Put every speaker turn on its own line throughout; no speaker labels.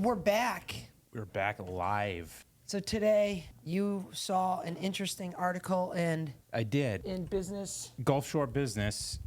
We're back.
We're back live.
So today you saw an interesting article in business.
Gulf Shore Business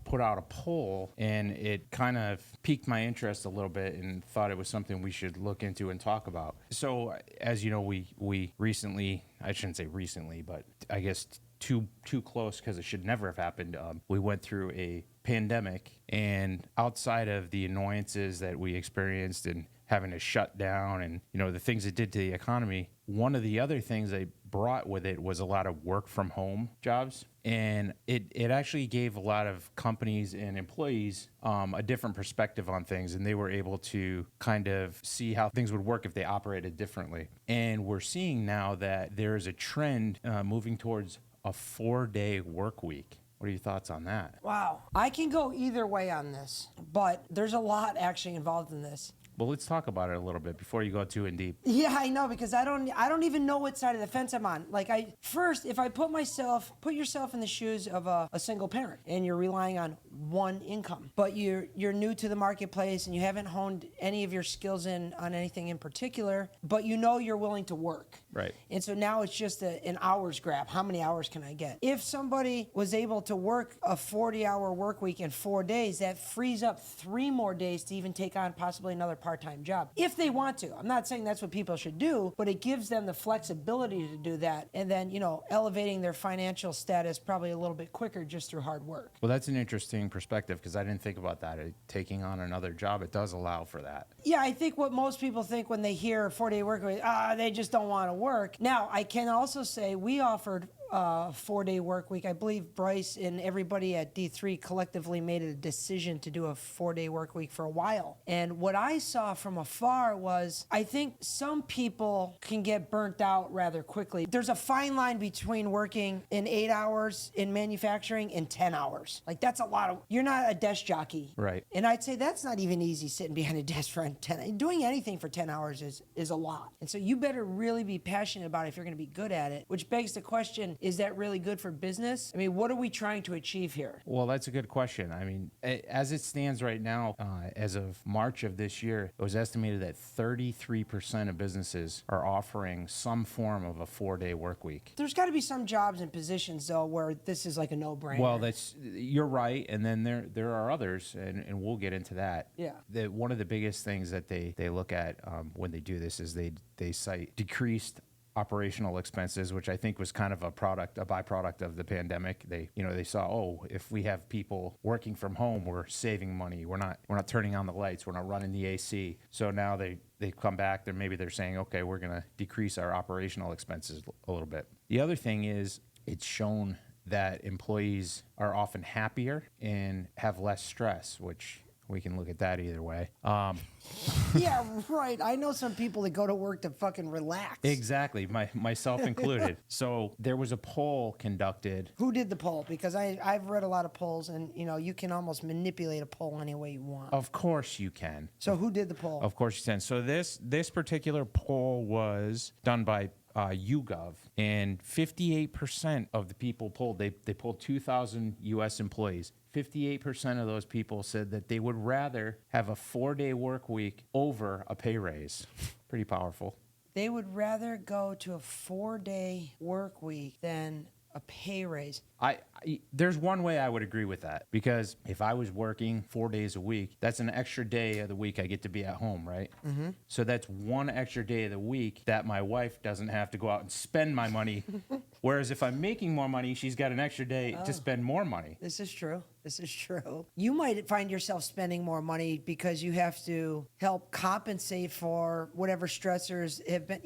put out a poll, and it kind of piqued my interest a little bit and thought it was something we should look into and talk about. So as you know, we recently, I shouldn't say recently, but I guess too close because it should never have happened. We went through a pandemic, and outside of the annoyances that we experienced and having to shut down and, you know, the things it did to the economy, one of the other things they brought with it was a lot of work from home jobs. And it actually gave a lot of companies and employees a different perspective on things, and they were able to kind of see how things would work if they operated differently. And we're seeing now that there is a trend moving towards a 4-day work week. What are your thoughts on that?
Wow. I can go either way on this, but there's a lot actually involved in this.
Well, let's talk about it a little bit before you go too in deep.
Yeah, I know, because I don't even know what side of the fence I'm on. Like, if I put yourself in the shoes of a single parent, and you're relying on one income, but you're new to the marketplace and you haven't honed any of your skills on anything in particular, but you know you're willing to work.
Right.
And so now it's just an hours grab. How many hours can I get? If somebody was able to work a 40-hour work week in 4 days, that frees up 3 more days to even take on possibly another part-time job, if they want to. I'm not saying that's what people should do, but it gives them the flexibility to do that, and then, you know, elevating their financial status probably a little bit quicker just through hard work.
Well, that's an interesting perspective, because I didn't think about that. Taking on another job, it does allow for that.
Yeah, I think what most people think when they hear 4-day work week, they just don't want to work. Now, I can also say we offered a 4-day work week. I believe Bryce and everybody at D3 collectively made a decision to do a 4-day work week for a while. And what I saw from afar was, I think some people can get burnt out rather quickly. There's a fine line between working in 8 hours in manufacturing and 10 hours. Like, that's a lot of, you're not a desk jockey.
Right.
And I'd say that's not even easy, sitting behind a desk for 10. Doing anything for 10 hours is a lot. And so you better really be passionate about it if you're going to be good at it, which begs the question, is that really good for business? I mean, what are we trying to achieve here?
Well, that's a good question. I mean, as it stands right now, as of March of this year, it was estimated that 33% of businesses are offering some form of a 4-day work week.
There's got to be some jobs and positions, though, where this is like a no-brainer.
Well, you're right. And then there are others, and we'll get into that.
Yeah.
One of the biggest things that they look at when they do this is they cite decreased operational expenses, which I think was kind of a byproduct of the pandemic. They saw, if we have people working from home, we're saving money. We're not turning on the lights. We're not running the AC. So now they come back. They're saying, okay, we're going to decrease our operational expenses a little bit. The other thing is, it's shown that employees are often happier and have less stress, which we can look at that either way.
Yeah, right. I know some people that go to work to fucking relax.
Exactly, myself included. So there was a poll conducted.
Who did the poll? Because I've read a lot of polls, and you can almost manipulate a poll any way you want.
Of course you can.
So who did the poll?
Of course you can. So this particular poll was done by YouGov, and 58% of the people polled, they polled 2,000 U.S. employees. 58% of those people said that they would rather have a 4-day work week over a pay raise. Pretty powerful.
They would rather go to a 4-day work week than a pay raise.
There's one way I would agree with that, because if I was working 4 days a week, that's an extra day of the week I get to be at home, right? Mm-hmm. So that's one extra day of the week that my wife doesn't have to go out and spend my money. Whereas if I'm making more money, she's got an extra day to spend more money.
This is true. You might find yourself spending more money because you have to help compensate for whatever stressors have been.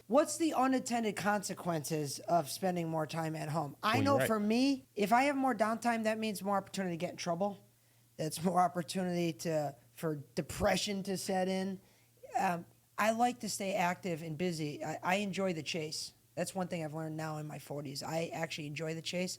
What's the unintended consequences of spending more time at home? I know for me, if I have more downtime, that means more opportunity to get in trouble. That's more opportunity for depression to set in. I like to stay active and busy. I enjoy the chase. That's one thing I've learned now in my 40s. I actually enjoy the chase.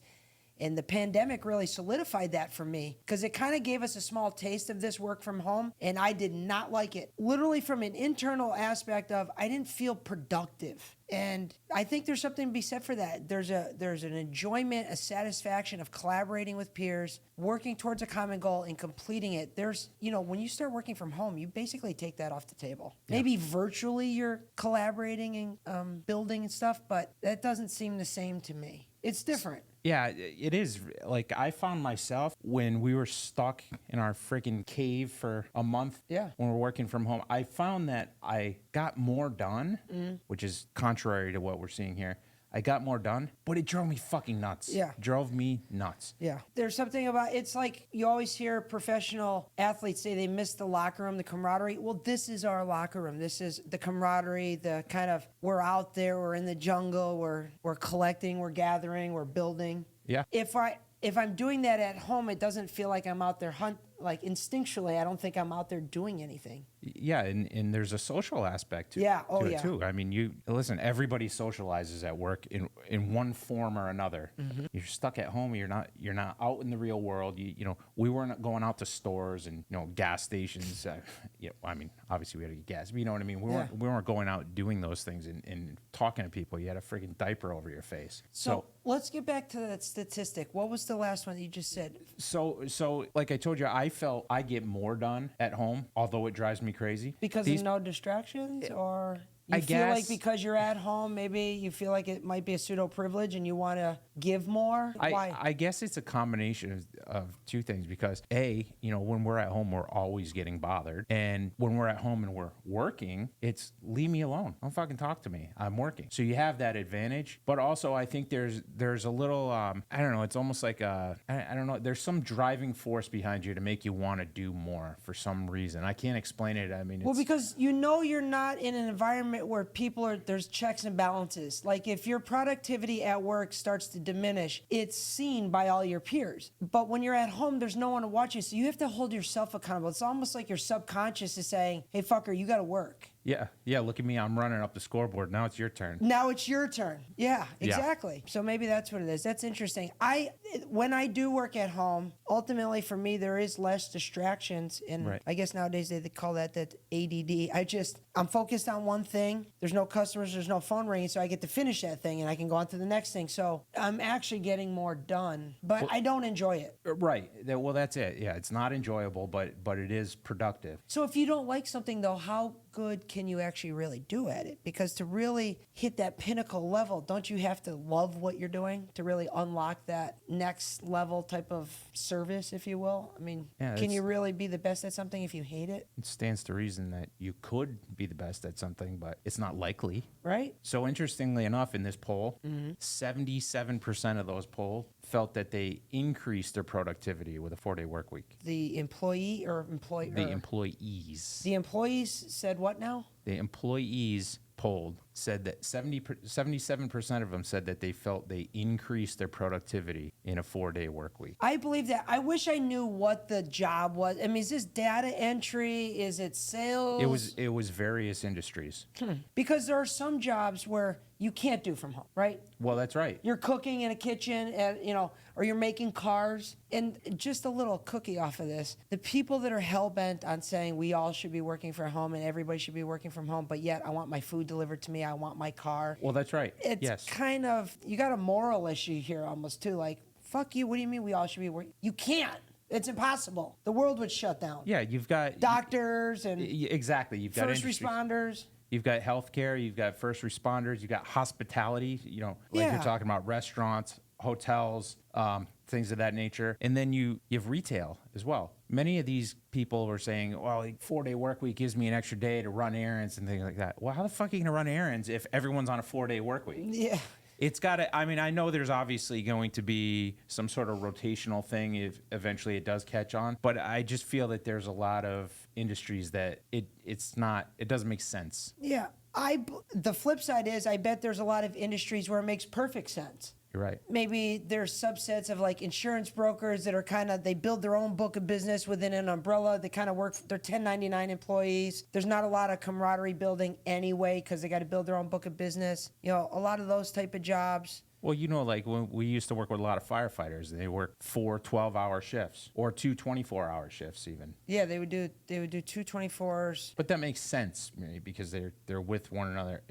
And the pandemic really solidified that for me because it kind of gave us a small taste of this work from home, and I did not like it. Literally from an internal aspect of I didn't feel productive. And I think there's something to be said for that. There's an enjoyment, a satisfaction of collaborating with peers, working towards a common goal and completing it. There's, when you start working from home, you basically take that off the table. Yeah. Maybe virtually you're collaborating and building and stuff, but that doesn't seem the same to me. It's different.
Yeah, it is. Like, I found myself when we were stuck in our freaking cave for a month when we were working from home, I found that I got more done, which is contrary to what we're seeing here. I got more done, but it drove me fucking nuts.
Yeah.
Drove me nuts.
Yeah. There's something about, it's like you always hear professional athletes say they miss the locker room, the camaraderie. Well, this is our locker room. This is the camaraderie, the kind of, we're out there, we're in the jungle, we're collecting, we're gathering, we're building.
Yeah.
If I'm doing that at home, it doesn't feel like I'm out there like instinctually, I don't think I'm out there doing anything.
Yeah, and there's a social aspect to it too. I mean, everybody socializes at work in one form or another. Mm-hmm. You're stuck at home. You're not out in the real world. We weren't going out to stores and gas stations. I mean, obviously we had to get gas, but you know what I mean. We weren't going out doing those things and talking to people. You had a freaking diaper over your face.
So let's get back to that statistic. What was the last one that you just said?
So like I told you, I felt I get more done at home, although it drives me crazy.
Because of no distractions, or you feel like because you're at home, maybe you feel like it might be a pseudo privilege and you want to give more? Why?
I guess it's a combination of two things because when we're at home, we're always getting bothered. And when we're at home and we're working, it's leave me alone. Don't fucking talk to me. I'm working. So you have that advantage. But also I think there's a little, I don't know, it's almost like I don't know, there's some driving force behind you to make you want to do more for some reason. I can't explain it. I mean,
because you're not in an environment where there's checks and balances. Like if your productivity at work starts to diminish, it's seen by all your peers. But when you're at home, there's no one to watch you. So you have to hold yourself accountable. It's almost like your subconscious is saying, hey, fucker, you got to work.
Yeah, look at me. I'm running up the scoreboard. Now it's your turn.
Yeah, exactly. So maybe that's what it is. That's interesting. When I do work at home, ultimately for me, there is less distractions. And I guess nowadays they call that ADD. I'm focused on one thing. There's no customers, there's no phone ringing, so I get to finish that thing and I can go on to the next thing. So I'm actually getting more done, but I don't enjoy it.
Right. Well, that's it. Yeah, it's not enjoyable, but it is productive.
So if you don't like something, though, how good can you actually really do at it? Because to really hit that pinnacle level, don't you have to love what you're doing to really unlock that next level type of service, if you will? I mean, can you really be the best at something if you hate it?
It stands to reason that you could be the best at something, but it's not likely.
Right.
So interestingly enough, in this poll, 77% of those polled felt that they increased their productivity with a 4-day work week.
The employee or employer?
The employees.
The employees said what now?
The employees polled said that 77% of them said that they felt they increased their productivity in a 4-day work week.
I believe that. I wish I knew what the job was. I mean, is this data entry? Is it sales?
It was various industries.
Because there are some jobs where you can't do from home, right?
Well, that's right.
You're cooking in a kitchen, or you're making cars. And just a little cookie off of this, the people that are hell-bent on saying we all should be working from home and everybody should be working from home, but yet I want my food delivered to me, I want my car.
Well, that's right.
It's kind of, you got a moral issue here almost too, like, fuck you, what do you mean we all should be working? You can't. It's impossible. The world would shut down.
Yeah, you've got...
doctors and...
Exactly. You've got
first responders.
You've got healthcare, you've got first responders, you've got hospitality, you're talking about restaurants, hotels, things of that nature. And then you have retail as well. Many of these people were saying, well, 4-day work week gives me an extra day to run errands and things like that. Well, how the fuck are you going to run errands if everyone's on a 4-day work week?
Yeah.
It's got to, I mean, I know there's obviously going to be some sort of rotational thing if eventually it does catch on, but I just feel that there's a lot of industries that it doesn't make sense.
Yeah. The flip side is I bet there's a lot of industries where it makes perfect sense.
You're right.
Maybe there's subsets of like insurance brokers that are they build their own book of business within an umbrella. They kind of work, they're 1099 employees. There's not a lot of camaraderie building anyway because they got to build their own book of business. A lot of those type of jobs.
Well, like when we used to work with a lot of firefighters, they work 4 12-hour shifts or 2 24-hour shifts even.
Yeah, they would do 2 24s.
But that makes sense, Mary, because they're with one another,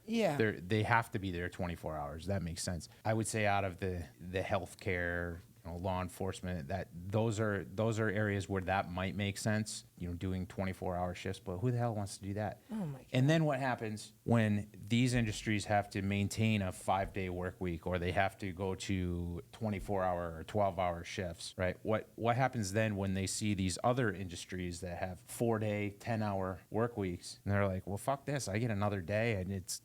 Yeah.
They have to be there 24 hours. That makes sense. I would say out of the healthcare, law enforcement, that those are areas where that might make sense, doing 24-hour shifts, but who the hell wants to do that?
Oh my God.
And then what happens when these industries have to maintain a 5-day work week, or they have to go to 24-hour or 12-hour shifts, right? What happens then when they see these other industries that have 4-day, 10-hour work weeks, and they're like, well, fuck this, I get another day and it's,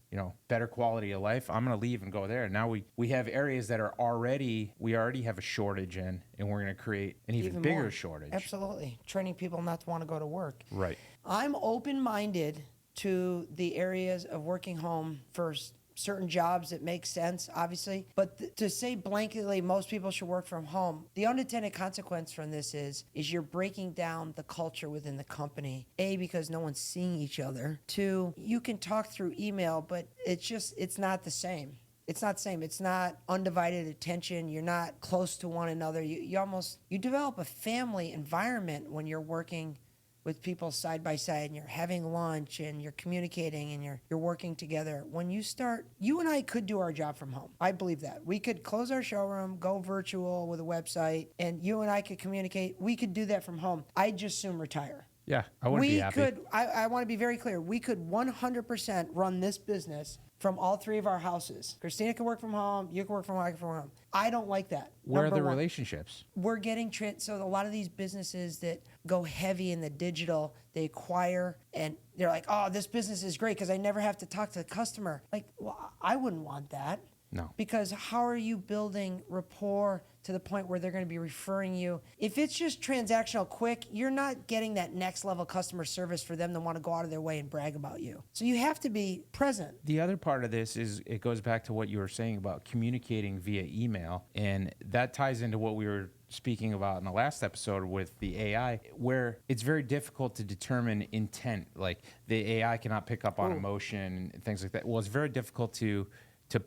better quality of life. I'm going to leave and go there. Now we have areas that we already have a shortage in, and we're going to create an even bigger
more.
shortage.
Absolutely. Training people not to want to go to work.
Right.
I'm open-minded to the areas of working home for certain jobs that make sense, obviously. But to say blanketly most people should work from home, the unintended consequence from this is you're breaking down the culture within the company. A, because no one's seeing each other. 2, you can talk through email, but it's not the same. It's not the same. It's not undivided attention. You're not close to one another. You develop a family environment when you're working with people side by side and you're having lunch and you're communicating and you're working together. When you and I could do our job from home. I believe that. We could close our showroom, go virtual with a website, and you and I could communicate. We could do that from home. I'd just soon retire.
Yeah, I wouldn't be happy.
I want to be very clear. We could 100% run this business from all 3 of our houses. Christina can work from home. You can work from home. I can work from home. I don't like that.
Where are the relationships?
We're getting so a lot of these businesses that go heavy in the digital, they acquire and they're like, oh, this business is great because I never have to talk to the customer. Like, well, I wouldn't want that.
No.
Because how are you building rapport to the point where they're going to be referring you? If it's just transactional quick, you're not getting that next level customer service for them to want to go out of their way and brag about you. So you have to be present.
The other part of this is it goes back to what you were saying about communicating via email. And that ties into what we were speaking about in the last episode with the AI, where it's very difficult to determine intent. Like the AI cannot pick up on emotion and things like that. Well, it's very difficult to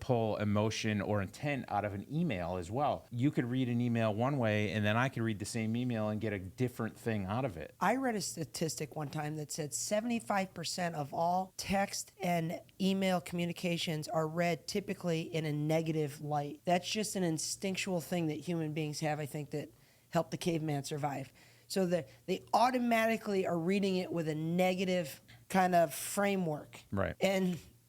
pull emotion or intent out of an email as well. You could read an email one way, and then I could read the same email and get a different thing out of it.
I read a statistic one time that said 75% of all text and email communications are read typically in a negative light. That's just an instinctual thing that human beings have, I think, that helped the caveman survive. So that they automatically are reading it with a negative kind of framework.
Right.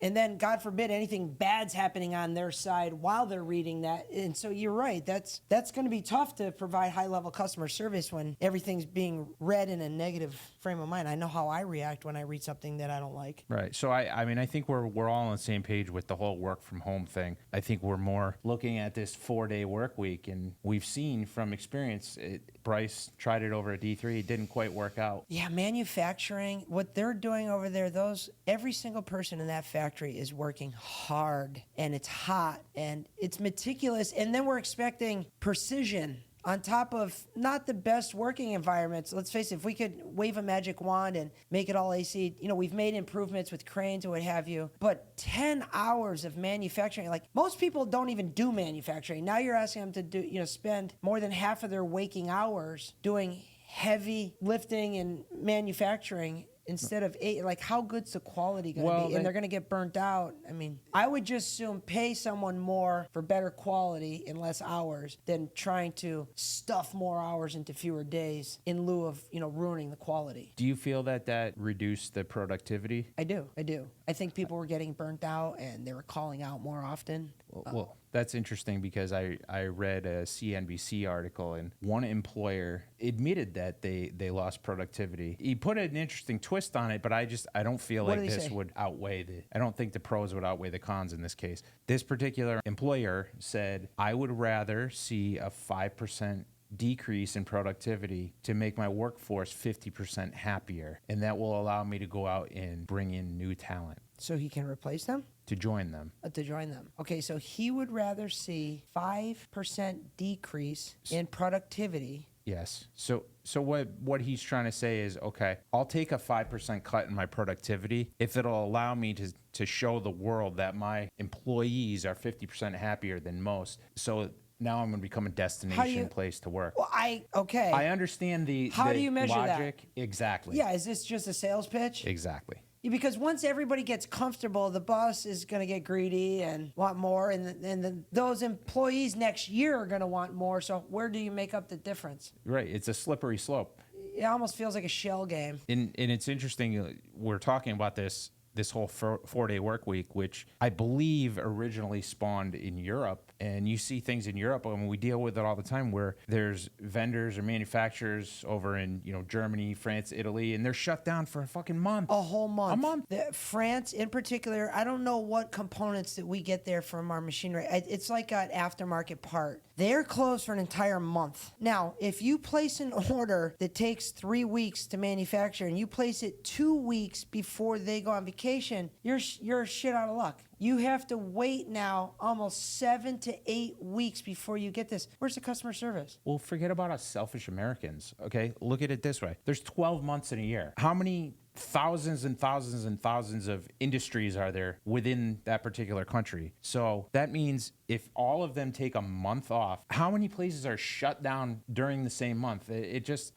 And then, God forbid, anything bad's happening on their side while they're reading that. And so you're right. That's going to be tough to provide high-level customer service when everything's being read in a negative frame of mind. I know how I react when I read something that I don't like.
Right. So, I think we're all on the same page with the whole work from home thing. I think we're more looking at this 4-day work week, and we've seen from experience, Bryce tried it over at D3. It didn't quite work out.
Yeah, manufacturing, what they're doing over there, every single person in that factory is working hard, and it's hot and it's meticulous, and then we're expecting precision on top of not the best working environments. Let's face it, if we could wave a magic wand and make it all AC, we've made improvements with cranes and what have you, but 10 hours of manufacturing, like most people don't even do manufacturing. Now you're asking them to spend more than half of their waking hours doing heavy lifting and manufacturing instead of 8. Like, how good's the quality going to be? And they're going to get burnt out. I mean, I would just assume pay someone more for better quality in less hours than trying to stuff more hours into fewer days in lieu of, ruining the quality.
Do you feel that reduced the productivity?
I do. I think people were getting burnt out and they were calling out more often.
Well, that's interesting because I read a CNBC article, and one employer admitted that they lost productivity. He put an interesting twist on it, but I don't feel like this would outweigh I don't think the pros would outweigh the cons in this case. This particular employer said, I would rather see a 5% decrease in productivity to make my workforce 50% happier, and that will allow me to go out and bring in new talent.
So he can replace them?
To join them.
Okay, so he would rather see 5% decrease in productivity
Yes. So what he's trying to say is, okay, I'll take a 5% cut in my productivity if it'll allow me to show the world that my employees are 50% happier than most. So now I'm going to become a destination place to work.
Well, okay.
I understand
How do you measure
logic. That? Exactly.
Yeah, is this just a sales pitch?
Exactly.
Because once everybody gets comfortable, the boss is going to get greedy and want more, and those employees next year are going to want more. So where do you make up the difference?
Right. It's a slippery slope.
It almost feels like a shell game.
And it's interesting. We're talking about this whole 4-day work week, which I believe originally spawned in Europe. And you see things in Europe, and we deal with it all the time, where there's vendors or manufacturers over in Germany, France, Italy, and they're shut down for a fucking month.
A whole month.
A month.
France, in particular, I don't know what components that we get there from our machinery. It's like an aftermarket part. They're closed for an entire month. Now, if you place an order that takes 3 weeks to manufacture, and you place it 2 weeks before they go on vacation, you're shit out of luck. You have to wait now almost 7 to 8 weeks before you get this. Where's the customer service?
Well, forget about us selfish Americans, okay? Look at it this way. There's 12 months in a year. How many thousands and thousands and thousands of industries are there within that particular country? So that means if all of them take a month off, how many places are shut down during the same month?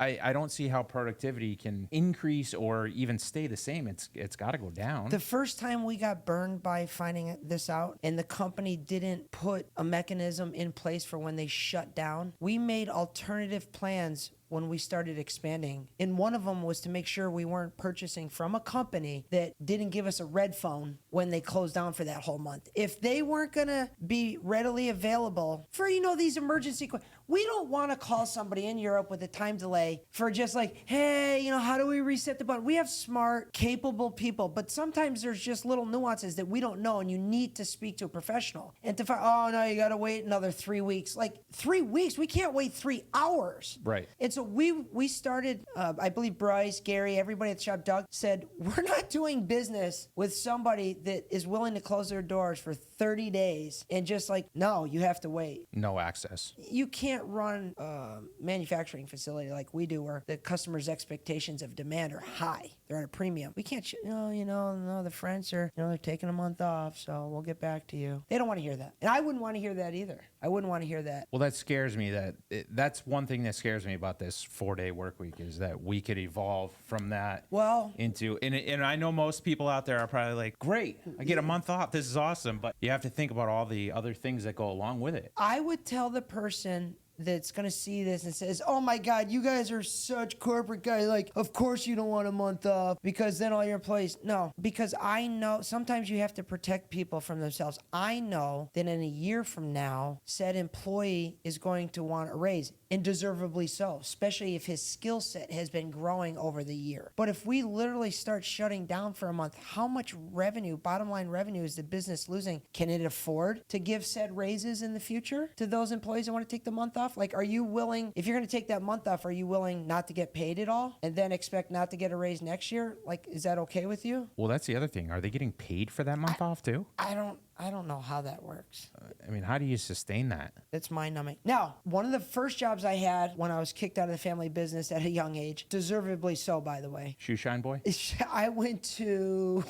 I don't see how productivity can increase or even stay the same. It's got to go down.
The first time we got burned by finding this out, and the company didn't put a mechanism in place for when they shut down, we made alternative plans when we started expanding. And one of them was to make sure we weren't purchasing from a company that didn't give us a red phone when they closed down for that whole month. If they weren't gonna be readily available for, these emergency, we don't want to call somebody in Europe with a time delay for just like, hey, how do we reset the button? We have smart, capable people, but sometimes there's just little nuances that we don't know, and you need to speak to a professional. And to find, oh no, you got to wait another 3 weeks. Like 3 weeks, we can't wait 3 hours.
Right.
And so we started, I believe Bryce, Gary, everybody at the shop, Doug, said, we're not doing business with somebody that is willing to close their doors for 30 days and just like, no, you have to wait.
No access.
You can't run a manufacturing facility like we do, where the customer's expectations of demand are high. They're at a premium. We can't, no, the French are, they're taking a month off, so we'll get back to you. They don't want to hear that. And I wouldn't want to hear that either. I wouldn't want to hear that.
Well, that scares me. That's one thing that scares me about this 4-day work week, is that we could evolve from that into, and I know most people out there are probably like, great, I get a month off. This is awesome. But you have to think about all the other things that go along with it.
I would tell the person that's going to see this and says, oh my God, you guys are such corporate guys. Like, of course you don't want a month off because then all your employees. No, because I know sometimes you have to protect people from themselves. I know that in a year from now, said employee is going to want a raise, and deservedly so, especially if his skill set has been growing over the year. But if we literally start shutting down for a month, how much revenue, bottom line revenue, is the business losing? Can it afford to give said raises in the future to those employees that want to take the month off? Like, are you willing, if you're going to take that month off, are you willing not to get paid at all and then expect not to get a raise next year? Like, is that okay with you?
Well, that's the other thing. Are they getting paid for that month off too?
I don't know how that works.
How do you sustain that?
It's mind-numbing. Now, one of the first jobs I had when I was kicked out of the family business at a young age, deservedly so, by the way.
Shoe shine boy?
I went to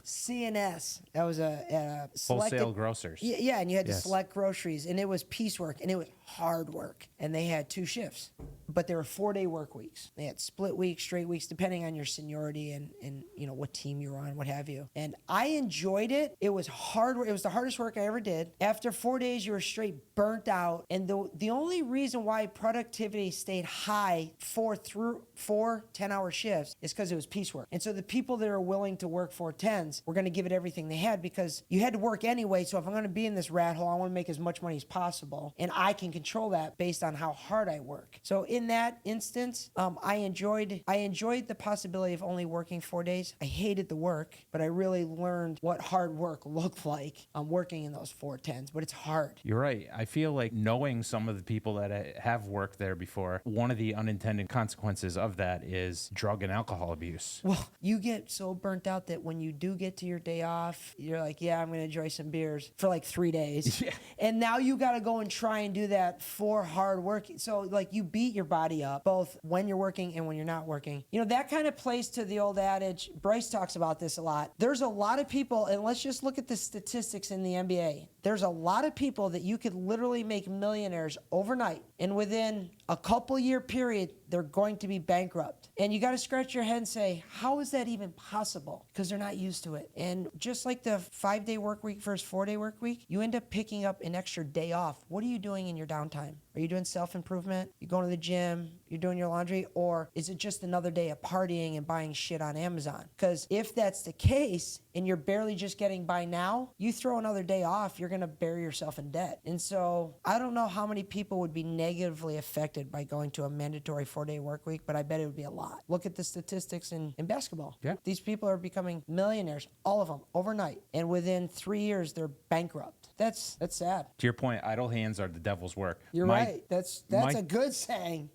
CNS. That was a selected,
wholesale grocers.
Yeah, and you had to select groceries, and it was piecework, and it was hard work. And they had 2 shifts, but they were 4-day work weeks. They had split weeks, straight weeks, depending on your seniority and what team you were on, what have you. And I enjoyed it. It was hard work. It was the hardest work I ever did. After 4 days, you were straight burnt out. And the only reason why productivity stayed high for 4 10-hour shifts is because it was piecework. And so the people that are willing to work 4 10s were going to give it everything they had, because you had to work anyway. So if I'm going to be in this rat hole, I want to make as much money as possible. And I can control that based on how hard I work. So in that instance, I enjoyed the possibility of only working 4 days. I hated the work, but I really learned what hard work looked like working in those 4 10s. But it's hard.
You're right. I feel like knowing some of the people that have worked there before, one of the unintended consequences of that is drug and alcohol abuse.
Well, you get so burnt out that when you do get to your day off, you're like, yeah, I'm going to enjoy some beers for like 3 days. Yeah. And now you got to go and try and do that that for hard work. So like you beat your body up both when you're working and when you're not working. You know, that kind of plays to the old adage. Bryce talks about this a lot. There's a lot of people, and let's just look at the statistics in the NBA. There's a lot of people that you could literally make millionaires overnight, and within a couple year period, they're going to be bankrupt. And you got to scratch your head and say, how is that even possible? Because they're not used to it. And just like the 5-day work week versus 4-day work week, you end up picking up an extra day off. What are you doing in your downtime? Are you doing self-improvement? You going to the gym? You're doing your laundry? Or is it just another day of partying and buying shit on Amazon? Because if that's the case and you're barely just getting by now, you throw another day off, you're going to bury yourself in debt. And so I don't know how many people would be negatively affected by going to a mandatory 4-day work week, but I bet it would be a lot. Look at the statistics in basketball.
Yeah.
These people are becoming millionaires, all of them, overnight. And within 3 years, they're bankrupt. That's sad.
To your point, idle hands are the devil's work.
You're right. That's a good saying.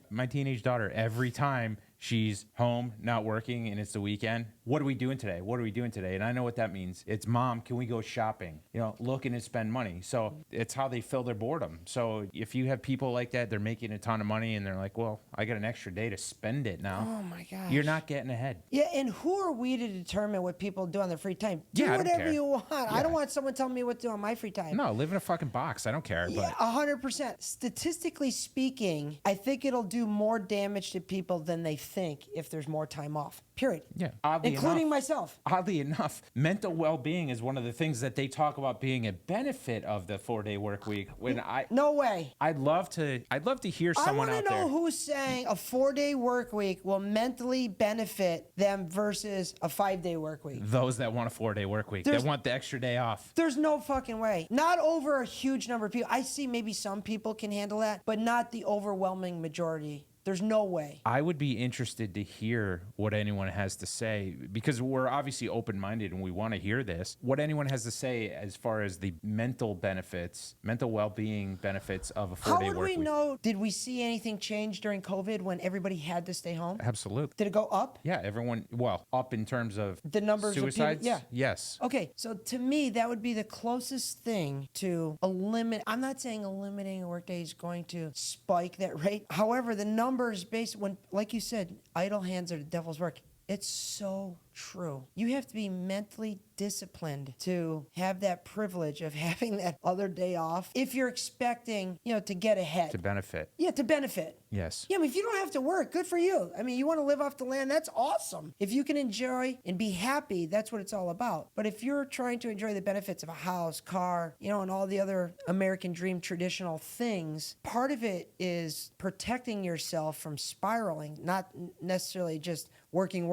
My teenage daughter, every time she's home, not working, and it's the weekend, what are we doing today? What are we doing today? And I know what that means. It's, Mom, can we go shopping? You know, looking to spend money. So it's how they fill their boredom. So if you have people like that, they're making a ton of money and they're like, well, I got an extra day to spend it now.
Oh my gosh.
You're not getting ahead.
Yeah, and who are we to determine what people do on their free time? Do
Yeah, I don't
whatever
care.
you want.
Yeah.
I don't want someone telling me what to do on my free time.
No, live in a fucking box. I don't care.
Yeah,
But
100%. Statistically speaking, I think it'll do more damage to people than they think if there's more time off. Period.
yeah,
Including myself.
Oddly enough, mental well-being is one of the things that they talk about being a benefit of the 4-day work week. When
No way.
I'd love to hear someone
I
out
want to know
there.
who's saying a 4-day work week will mentally benefit them versus a 5-day work week.
Those that want a 4-day work week,
There's-
that want the extra day off.
There's no fucking way. Not over a huge number of people. I see maybe some people can handle that, but not the overwhelming majority. There's no way.
I would be interested to hear what anyone has to say, because we're obviously open-minded and we want to hear this. What anyone has to say as far as the mental benefits, mental well-being benefits of a 4-day
How
work
would we
week.
know? Did we see anything change during COVID when everybody had to stay home?
Absolutely.
Did it go up?
Yeah, everyone, well, up in terms of
The numbers
suicides?
of people? Yeah.
Yes.
Okay, so to me, that would be the closest thing to eliminate. I'm not saying eliminating a workday is going to spike that rate. However, the numbers based when, like you said, idle hands are the devil's work. It's so true. You have to be mentally disciplined to have that privilege of having that other day off if you're expecting, to get ahead.
To benefit.
Yeah, to benefit.
Yes.
Yeah, I mean, if you don't have to work, good for you. I mean, you want to live off the land, that's awesome. If you can enjoy and be happy, that's what it's all about. But if you're trying to enjoy the benefits of a house, car, and all the other American dream traditional things, part of it is protecting yourself from spiraling, not necessarily just working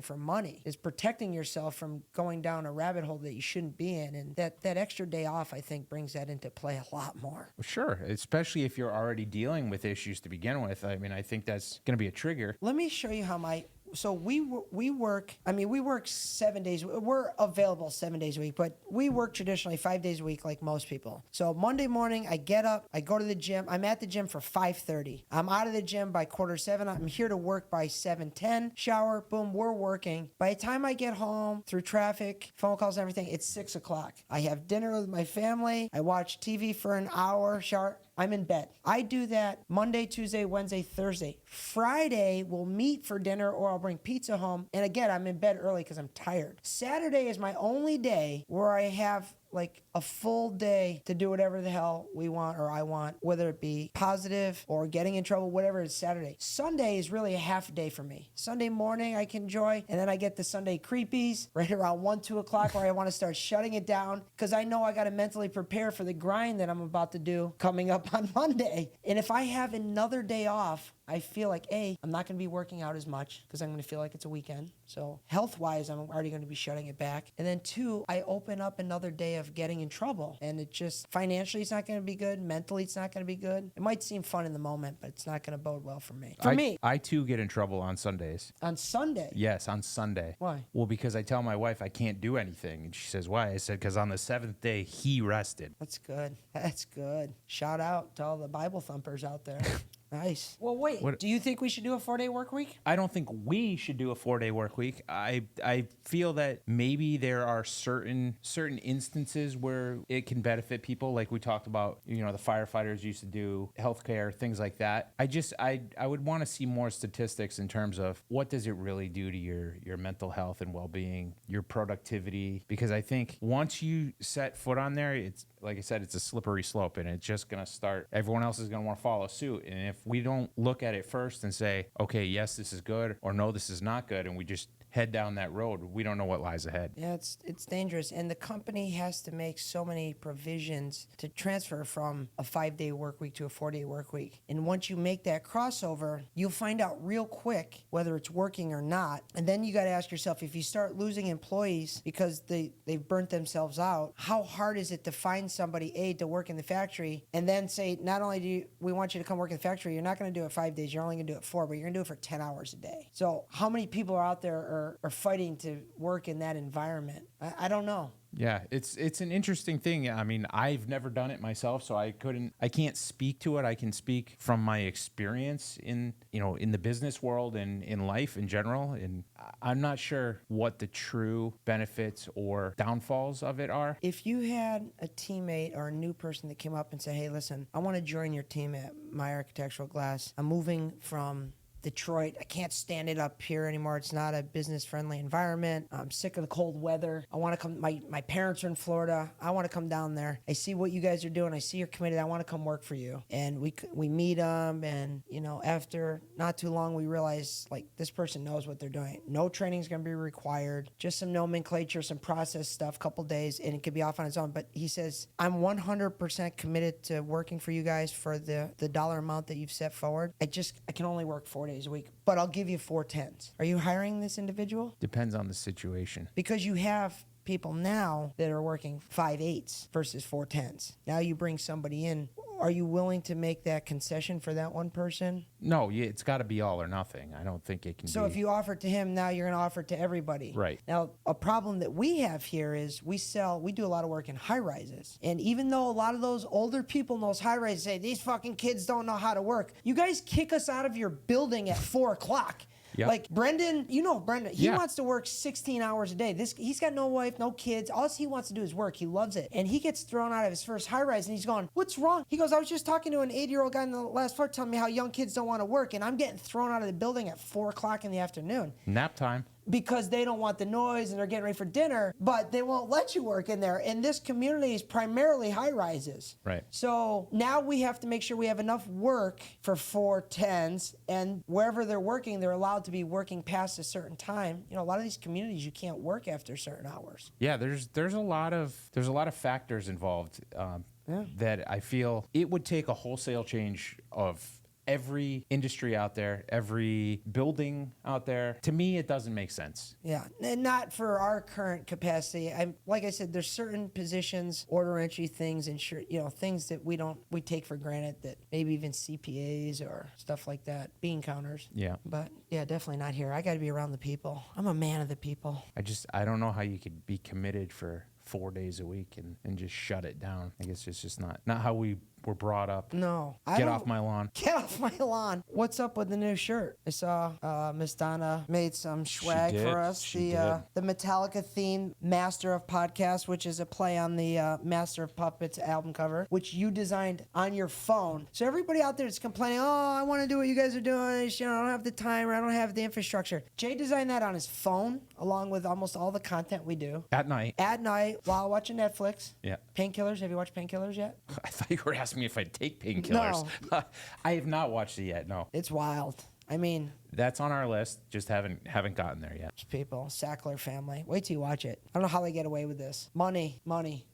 for money. Is protecting yourself from going down a rabbit hole that you shouldn't be in. And that extra day off, I think, brings that into play a lot more.
Sure, especially if you're already dealing with issues to begin with. I mean, I think that's going to be a trigger.
Let me show you how so we work 7 days. We're available 7 days a week, but we work traditionally 5 days a week like most people. So Monday morning, I get up, I go to the gym. I'm at the gym for 5:30. I'm out of the gym by 6:45. I'm here to work by 7:10. Shower, boom, we're working. By the time I get home, through traffic, phone calls and everything, it's 6 o'clock. I have dinner with my family. I watch TV for an hour, shower. I'm in bed. I do that Monday, Tuesday, Wednesday, Thursday. Friday, we'll meet for dinner or I'll bring pizza home. And again, I'm in bed early because I'm tired. Saturday is my only day where I have like a full day to do whatever the hell we want or I want, whether it be positive or getting in trouble, whatever. It's Saturday. Sunday is really a half day for me. Sunday morning I can enjoy, and then I get the Sunday creepies right around 1, 2 o'clock where I want to start shutting it down because I know I got to mentally prepare for the grind that I'm about to do coming up on Monday. And if I have another day off, I feel like, A, I'm not going to be working out as much because I'm going to feel like it's a weekend. So health-wise, I'm already going to be shutting it back. And then 2, I open up another day of getting in trouble. And it just, financially, it's not going to be good. Mentally, it's not going to be good. It might seem fun in the moment, but it's not going to bode well for me.
I too get in trouble on Sundays.
On Sunday?
Yes, on Sunday.
Why?
Well, because I tell my wife I can't do anything. And she says, why? I said, because on the 7th day, he rested.
That's good. That's good. Shout out to all the Bible thumpers out there. Nice. Well, wait.
What-
Do you think we should do a 4-day work week?
I don't think we should do a 4-day work week. I feel that maybe there are certain instances where it can benefit people, like we talked about. You know, the firefighters used to do healthcare, things like that. I would want to see more statistics in terms of what does it really do to your mental health and well-being, your productivity, because I think once you set foot on there, it's like I said, it's a slippery slope, and it's just going to start. Everyone else is going to want to follow suit, and if we don't look at it first and say, okay, yes, this is good, or no, this is not good, and we just head down that road, we don't know what lies ahead.
Yeah, it's dangerous. And the company has to make so many provisions to transfer from a 5-day work week to a 4-day work week. And once you make that crossover, you'll find out real quick whether it's working or not. And then you got to ask yourself, if you start losing employees because they've burnt themselves out, how hard is it to find somebody, A, to work in the factory, and then say, not only do we want you to come work in the factory, you're not going to do it 5 days, you're only going to do it 4, but you're going to do it for 10 hours a day. So how many people are out there are fighting to work in that environment? I don't know.
Yeah, it's an interesting thing. I mean, I've never done it myself, so I can't speak to it. I can speak from my experience in the business world and in life in general. And I'm not sure what the true benefits or downfalls of it are.
If you had a teammate or a new person that came up and said, hey, listen, I want to join your team at My Architectural Glass. I'm moving from Detroit. I can't stand it up here anymore. It's not a business-friendly environment. I'm sick of the cold weather. I want to come. My parents are in Florida. I want to come down there. I see what you guys are doing. I see you're committed. I want to come work for you. And we meet them, and after not too long, we realize like this person knows what they're doing. No training is going to be required. Just some nomenclature, some process stuff, couple days, and it could be off on its own. But he says, I'm 100% committed to working for you guys for the dollar amount that you've set forward. I can only work 4 days a week, but I'll give you 4 10s. Are you hiring this individual?
Depends on the situation.
Because you have people now that are working 5 8s versus 4 10s. Now you bring somebody in. Are you willing to make that concession for that one person?
No, it's got to be all or nothing. I don't think it can be.
So if you offer it to him, now you're going to offer it to everybody.
Right.
Now, a problem that we have here is we do a lot of work in high rises. And even though a lot of those older people in those high rises say, these fucking kids don't know how to work, you guys kick us out of your building at 4 o'clock.
Yep.
Like Brendan, Brendan, he wants to work 16 hours a day. He's got no wife, no kids. All he wants to do is work. He loves it. And he gets thrown out of his first high rise and he's going, what's wrong? He goes, I was just talking to an 80-year-old guy in the last floor telling me how young kids don't want to work. And I'm getting thrown out of the building at 4 o'clock in the afternoon.
Nap time.
Because they don't want the noise and they're getting ready for dinner, but they won't let you work in there. And this community is primarily high rises.
Right.
So now we have to make sure we have enough work for 4 10s, and wherever they're working, they're allowed to be working past a certain time. A lot of these communities, you can't work after certain hours.
Yeah, there's a lot of factors involved that I feel it would take a wholesale change of every industry out there, every building out there. To me, it doesn't make sense.
Yeah, and not for our current capacity. Like I said, there's certain positions, order entry things, things that we take for granted, that maybe even CPAs or stuff like that, bean counters.
Yeah.
But yeah, definitely not here. I got to be around the people. I'm a man of the people.
I don't know how you could be committed for 4 days a week and just shut it down. I guess it's just not how we were brought up.
No.
Get off my lawn.
Get off my lawn. What's up with the new shirt? I saw Miss Donna made some swag for us. The Metallica themed Master of Podcasts, which is a play on the Master of Puppets album cover, which you designed on your phone. So everybody out there that's complaining, I want to do what you guys are doing. I don't have the time, or I don't have the infrastructure. Jay designed that on his phone, along with almost all the content we do.
At night
while watching Netflix.
Yeah.
Painkillers. Have you watched Painkillers yet?
I thought you were asking me if I take painkillers. No. I have not watched it yet, no.
It's wild. I mean,
that's on our list. Just haven't gotten there yet.
People, Sackler family. Wait till you watch it. I don't know how they get away with this. Money,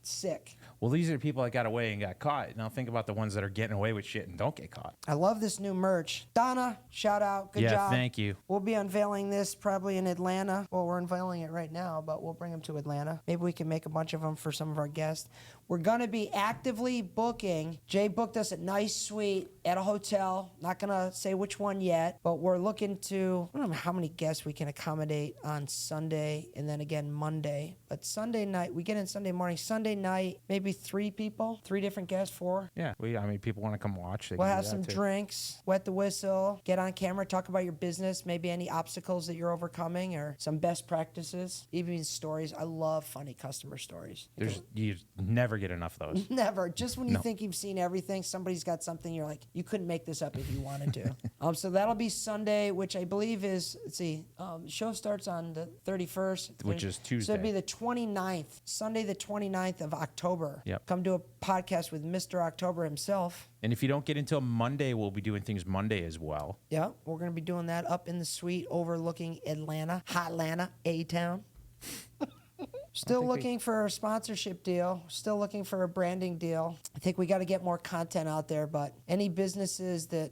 sick.
Well, these are people that got away and got caught. Now think about the ones that are getting away with shit and don't get caught.
I love this new merch. Donna, shout out. Good job.
Yeah, thank you.
We'll be unveiling this probably in Atlanta. Well, we're unveiling it right now, but we'll bring them to Atlanta. Maybe we can make a bunch of them for some of our guests. We're going to be actively booking. Jay booked us a nice suite at a hotel. Not going to say which one yet, but we're looking to, I don't know how many guests we can accommodate on Sunday and then again Monday. But Sunday night, we get in Sunday morning. Sunday night, maybe 3 people, 3 different guests, 4.
Yeah, people want to come watch.
We'll have some drinks, wet the whistle, get on camera, talk about your business, maybe any obstacles that you're overcoming or some best practices, even stories. I love funny customer stories.
You never get enough of those.
Never. Just when you think you've seen everything, somebody's got something you're like, you couldn't make this up if you wanted to. So that'll be Sunday, which I believe is, let's see, the show starts on the 31st.
Which is Tuesday.
So it'll be the 29th, Sunday the 29th of October.
Yep.
Come do a podcast with Mr. October himself.
And if you don't get until Monday, we'll be doing things Monday as well.
Yeah, we're going to be doing that up in the suite overlooking Atlanta, Hotlanta, A-Town. Still looking for a sponsorship deal. Still looking for a branding deal. I think we got to get more content out there, but any businesses that,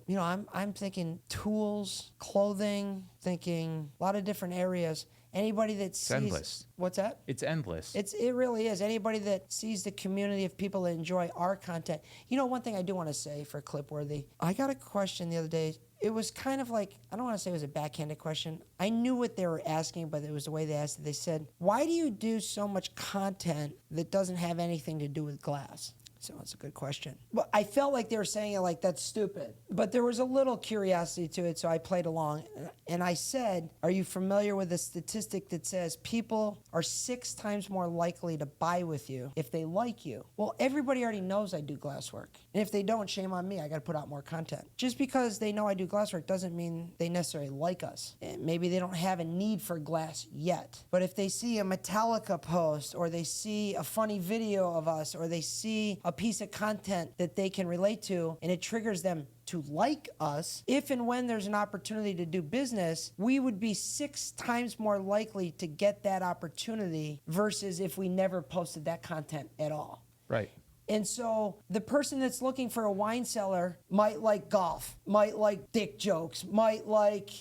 I'm thinking tools, clothing, thinking a lot of different areas. Anybody that sees...
It's endless.
What's that?
It's endless.
It really is. Anybody that sees the community of people that enjoy our content. One thing I do want to say for Clipworthy, I got a question the other day. It was kind of like, I don't want to say it was a backhanded question. I knew what they were asking, but it was the way they asked it. They said, why do you do so much content that doesn't have anything to do with glass? So that's a good question. But I felt like they were saying it like, that's stupid. But there was a little curiosity to it, so I played along. And I said, are you familiar with a statistic that says people are 6 times more likely to buy with you if they like you? Well, everybody already knows I do glasswork. And if they don't, shame on me. I got to put out more content. Just because they know I do glasswork doesn't mean they necessarily like us. And maybe they don't have a need for glass yet. But if they see a Metallica post, or they see a funny video of us, or they see a piece of content that they can relate to, and it triggers them to like us, if and when there's an opportunity to do business, we would be 6 times more likely to get that opportunity versus if we never posted that content at all.
Right.
And so the person that's looking for a wine cellar might like golf, might like dick jokes, might like,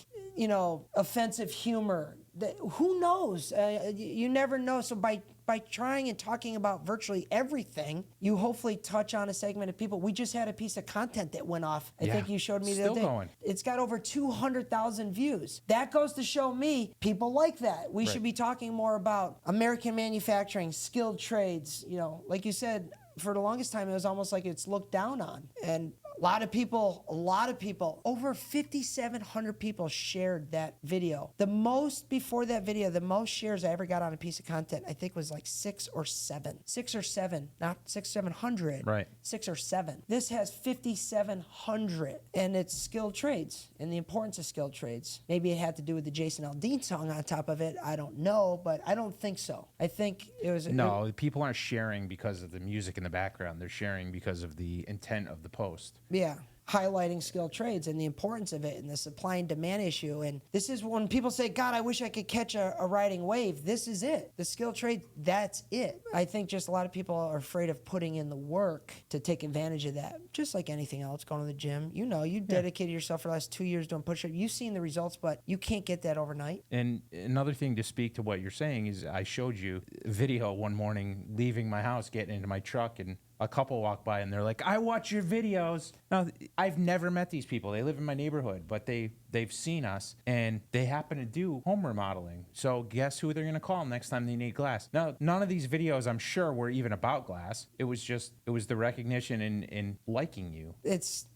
offensive humor. Who knows? You never know. So by trying and talking about virtually everything, you hopefully touch on a segment of people. We just had a piece of content that went off. I think you showed me the other day.
Going.
It's got over 200,000 views. That goes to show me people like that. We should be talking more about American manufacturing, skilled trades. Like you said, for the longest time, it was almost like it's looked down on. And a lot of people, over 5,700 people shared that video. The most before that video, the most shares I ever got on a piece of content, I think was like 6 or 7. 6 or 7, not 700.
Right.
6 or 7. This has 5,700, and it's skilled trades and the importance of skilled trades. Maybe it had to do with the Jason Aldean song on top of it. I don't know, but I don't think so. I think it was...
No, people aren't sharing because of the music in the background. They're sharing because of the intent of the post.
Yeah, highlighting skilled trades and the importance of it and the supply and demand issue. And this is when people say, God, I wish I could catch a riding wave. This is it. The skilled trade, that's it. I think just a lot of people are afraid of putting in the work to take advantage of that. Just like anything else, going to the gym. You dedicated yourself for the last 2 years doing push-ups. You've seen the results, but you can't get that overnight.
And another thing to speak to what you're saying is I showed you a video one morning leaving my house, getting into my truck, and a couple walk by and they're like, I watch your videos. Now, I've never met these people. They live in my neighborhood, but they've seen us and they happen to do home remodeling. So guess who they're going to call next time they need glass? Now, none of these videos, I'm sure, were even about glass. It was the recognition in liking you. It's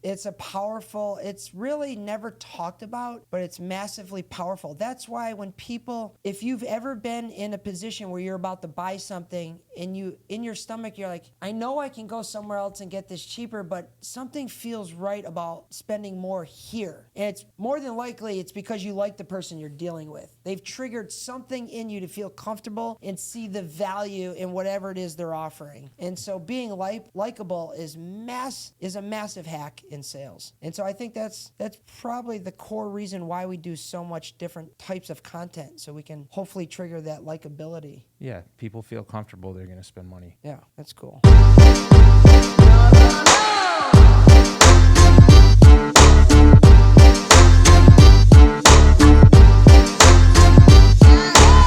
really never talked about, but it's massively powerful. That's why when people, if you've ever been in a position where you're about to buy something and in your stomach, you're like, I know I can go somewhere else and get this cheaper, but something feels right about spending more here. And it's more than likely it's because you like the person you're dealing with. They've triggered something in you to feel comfortable and see the value in whatever it is they're offering. And so being likable is a massive hack in sales. And so I think that's probably the core reason why we do so much different types of content, so we can hopefully trigger that likability.
Yeah, people feel comfortable, they're going to spend money.
Yeah, that's cool.